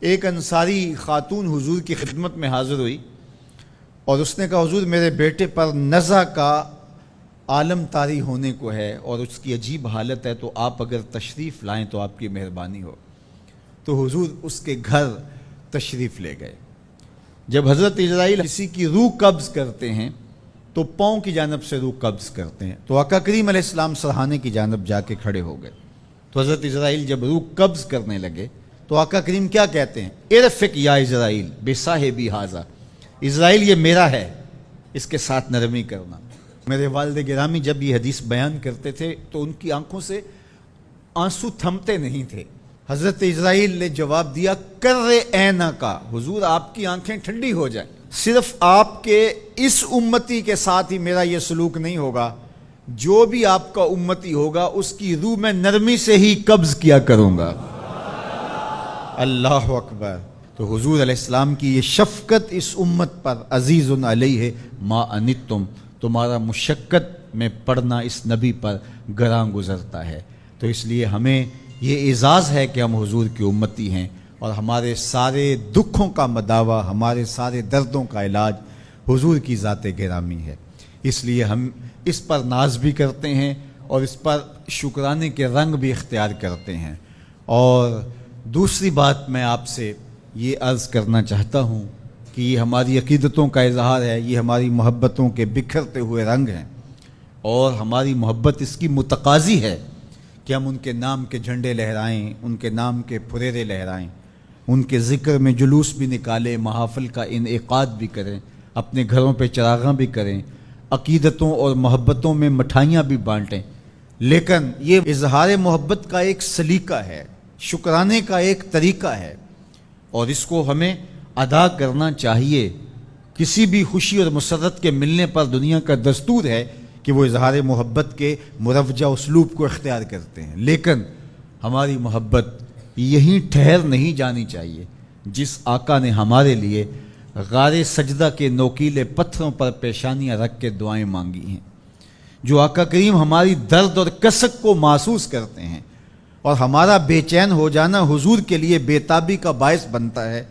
ایک انصاری خاتون حضور کی خدمت میں حاضر ہوئی اور اس نے کہا حضور میرے بیٹے پر نزع کا عالم طاری ہونے کو ہے اور اس کی عجیب حالت ہے، تو آپ اگر تشریف لائیں تو آپ کی مہربانی ہو۔ تو حضور اس کے گھر تشریف لے گئے۔ جب حضرت اسرائیل کسی کی روح قبض کرتے ہیں تو پاؤں کی جانب سے روح قبض کرتے ہیں، تو آقا کریم علیہ السلام سرہانے کی جانب جا کے کھڑے ہو گئے۔ تو حضرت اسرائیل جب روح قبض کرنے لگے تو آقا کریم کیا کہتے ہیں؟ ارفق یا اسرائیل بصاحبی ھذا، اسرائیل یہ میرا ہے، اس کے ساتھ نرمی کرنا۔ میرے والد گرامی جب یہ حدیث بیان کرتے تھے تو ان کی آنکھوں سے آنسو تھمتے نہیں تھے۔ حضرت اسرائیل نے جواب دیا کر عینا کا، حضور آپ کی آنکھیں ٹھنڈی ہو جائیں، صرف آپ کے اس امتی کے ساتھ ہی میرا یہ سلوک نہیں ہوگا، جو بھی آپ کا امتی ہوگا اس کی روح میں نرمی سے ہی قبض کیا کروں گا۔ اللہ اکبر۔ تو حضور علیہ السلام کی یہ شفقت اس امت پر، عزیز علیہ ما انتم، تمہارا مشقت میں پڑھنا اس نبی پر گراں گزرتا ہے۔ تو اس لیے ہمیں یہ اعزاز ہے کہ ہم حضور کی امتی ہیں اور ہمارے سارے دکھوں کا مداوع، ہمارے سارے دردوں کا علاج حضور کی ذات گرامی ہے۔ اس لیے ہم اس پر ناز بھی کرتے ہیں اور اس پر شکرانے کے رنگ بھی اختیار کرتے ہیں۔ اور دوسری بات میں آپ سے یہ عرض کرنا چاہتا ہوں کہ یہ ہماری عقیدتوں کا اظہار ہے، یہ ہماری محبتوں کے بکھرتے ہوئے رنگ ہیں، اور ہماری محبت اس کی متقاضی ہے کہ ہم ان کے نام کے جھنڈے لہرائیں، ان کے نام کے پھریرے لہرائیں، ان کے ذکر میں جلوس بھی نکالیں، محافل کا انعقاد بھی کریں، اپنے گھروں پہ چراغاں بھی کریں، عقیدتوں اور محبتوں میں مٹھائیاں بھی بانٹیں۔ لیکن یہ اظہار محبت کا ایک سلیقہ ہے، شکرانے کا ایک طریقہ ہے، اور اس کو ہمیں ادا کرنا چاہیے۔ کسی بھی خوشی اور مسرت کے ملنے پر دنیا کا دستور ہے کہ وہ اظہار محبت کے مروجہ اسلوب کو اختیار کرتے ہیں، لیکن ہماری محبت یہیں ٹھہر نہیں جانی چاہیے۔ جس آقا نے ہمارے لیے غار سجدہ کے نوکیلے پتھروں پر پیشانیاں رکھ کے دعائیں مانگی ہیں، جو آقا کریم ہماری درد اور کسک کو محسوس کرتے ہیں، اور ہمارا بے چین ہو جانا حضور کے لیے بےتابی کا باعث بنتا ہے،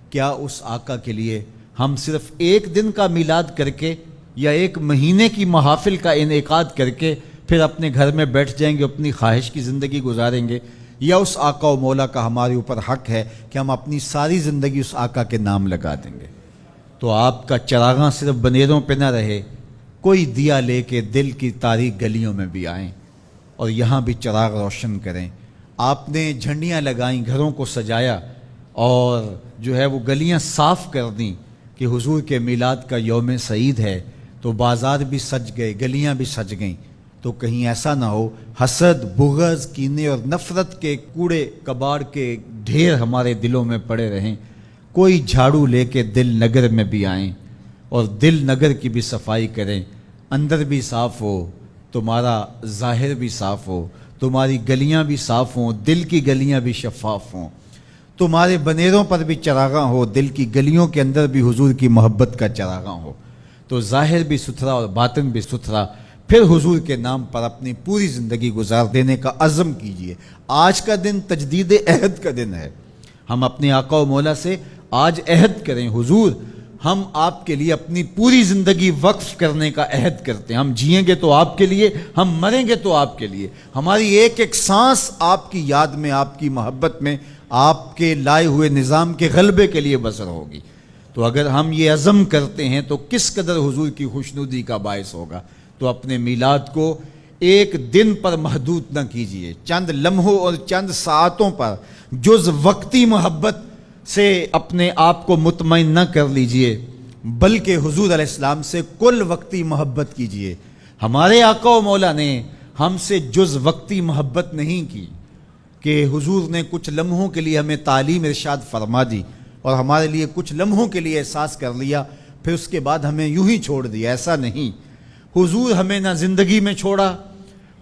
کیا اس آقا کے لیے ہم صرف ایک دن کا میلاد کر کے یا ایک مہینے کی محافل کا انعقاد کر کے پھر اپنے گھر میں بیٹھ جائیں گے، اپنی خواہش کی زندگی گزاریں گے؟ یا اس آقا و مولا کا ہمارے اوپر حق ہے کہ ہم اپنی ساری زندگی اس آقا کے نام لگا دیں گے؟ تو آپ کا چراغاں صرف بنیروں پہ نہ رہے، کوئی دیا لے کے دل کی تاریک گلیوں میں بھی آئیں اور یہاں بھی چراغ روشن کریں۔ آپ نے جھنڈیاں لگائیں، گھروں کو سجایا، اور جو ہے وہ گلیاں صاف کر دیں کہ حضور کے میلاد کا یوم سعید ہے، تو بازار بھی سج گئے، گلیاں بھی سج گئیں۔ تو کہیں ایسا نہ ہو حسد، بغض، کینے اور نفرت کے کوڑے کباڑ کے ڈھیر ہمارے دلوں میں پڑے رہیں۔ کوئی جھاڑو لے کے دل نگر میں بھی آئیں اور دل نگر کی بھی صفائی کریں، اندر بھی صاف ہو، تمہارا ظاہر بھی صاف ہو، تمہاری گلیاں بھی صاف ہوں، دل کی گلیاں بھی شفاف ہوں، تمہارے بنیروں پر بھی چراغاں ہو، دل کی گلیوں کے اندر بھی حضور کی محبت کا چراغاں ہو۔ تو ظاہر بھی ستھرا اور باطن بھی ستھرا، پھر حضور کے نام پر اپنی پوری زندگی گزار دینے کا عزم کیجئے۔ آج کا دن تجدید عہد کا دن ہے۔ ہم اپنے آقا و مولا سے آج عہد کریں، حضور ہم آپ کے لیے اپنی پوری زندگی وقف کرنے کا عہد کرتے ہیں۔ ہم جئیں گے تو آپ کے لیے، ہم مریں گے تو آپ کے لیے، ہماری ایک ایک سانس آپ کی یاد میں، آپ کی محبت میں، آپ کے لائے ہوئے نظام کے غلبے کے لیے بسر ہوگی۔ تو اگر ہم یہ عزم کرتے ہیں تو کس قدر حضور کی خوشنودی کا باعث ہوگا۔ تو اپنے میلاد کو ایک دن پر محدود نہ کیجئے، چند لمحوں اور چند ساعتوں پر جز وقتی محبت سے اپنے آپ کو مطمئن نہ کر لیجئے، بلکہ حضور علیہ السلام سے کل وقتی محبت کیجئے۔ ہمارے آقا و مولا نے ہم سے جز وقتی محبت نہیں کی کہ حضور نے کچھ لمحوں کے لیے ہمیں تعلیم ارشاد فرما دی اور ہمارے لیے کچھ لمحوں کے لیے احساس کر لیا، پھر اس کے بعد ہمیں یوں ہی چھوڑ دیا۔ ایسا نہیں، حضور ہمیں نہ زندگی میں چھوڑا،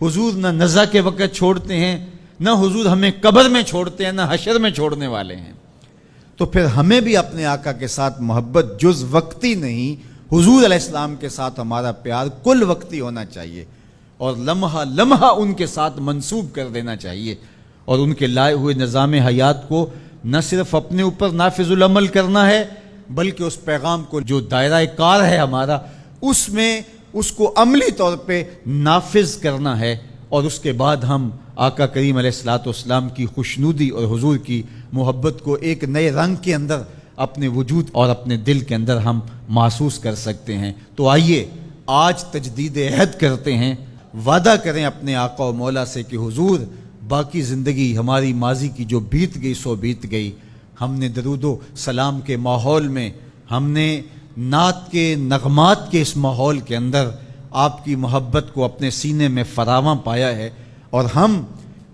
حضور نہ نزع کے وقت چھوڑتے ہیں، نہ حضور ہمیں قبر میں چھوڑتے ہیں، نہ حشر میں چھوڑنے والے ہیں۔ تو پھر ہمیں بھی اپنے آقا کے ساتھ محبت جز وقتی نہیں، حضور علیہ السلام کے ساتھ ہمارا پیار کل وقتی ہونا چاہیے، اور لمحہ لمحہ ان کے ساتھ منسوب کر دینا چاہیے، اور ان کے لائے ہوئے نظام حیات کو نہ صرف اپنے اوپر نافذ العمل کرنا ہے بلکہ اس پیغام کو جو دائرہ کار ہے ہمارا اس میں اس کو عملی طور پہ نافذ کرنا ہے، اور اس کے بعد ہم آقا کریم علیہ الصلوۃ والسلام کی خوشنودی اور حضور کی محبت کو ایک نئے رنگ کے اندر اپنے وجود اور اپنے دل کے اندر ہم محسوس کر سکتے ہیں۔ تو آئیے آج تجدید عہد کرتے ہیں، وعدہ کریں اپنے آقا و مولا سے کہ حضور باقی زندگی ہماری ماضی کی جو بیت گئی سو بیت گئی، ہم نے درود و سلام کے ماحول میں، ہم نے نعت کے نغمات کے اس ماحول کے اندر آپ کی محبت کو اپنے سینے میں فراواں پایا ہے، اور ہم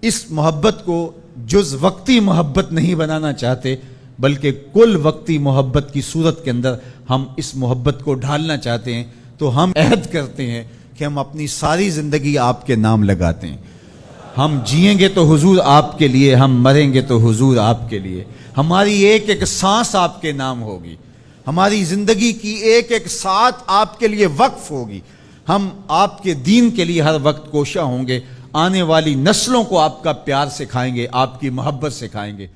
اس محبت کو جز وقتی محبت نہیں بنانا چاہتے بلکہ کل وقتی محبت کی صورت کے اندر ہم اس محبت کو ڈھالنا چاہتے ہیں۔ تو ہم عہد کرتے ہیں کہ ہم اپنی ساری زندگی آپ کے نام لگاتے ہیں، ہم جئیں گے تو حضور آپ کے لیے، ہم مریں گے تو حضور آپ کے لیے، ہماری ایک ایک سانس آپ کے نام ہوگی، ہماری زندگی کی ایک ایک ساتھ آپ کے لیے وقف ہوگی، ہم آپ کے دین کے لیے ہر وقت کوشاں ہوں گے، آنے والی نسلوں کو آپ کا پیار سکھائیں گے، آپ کی محبت سکھائیں گے۔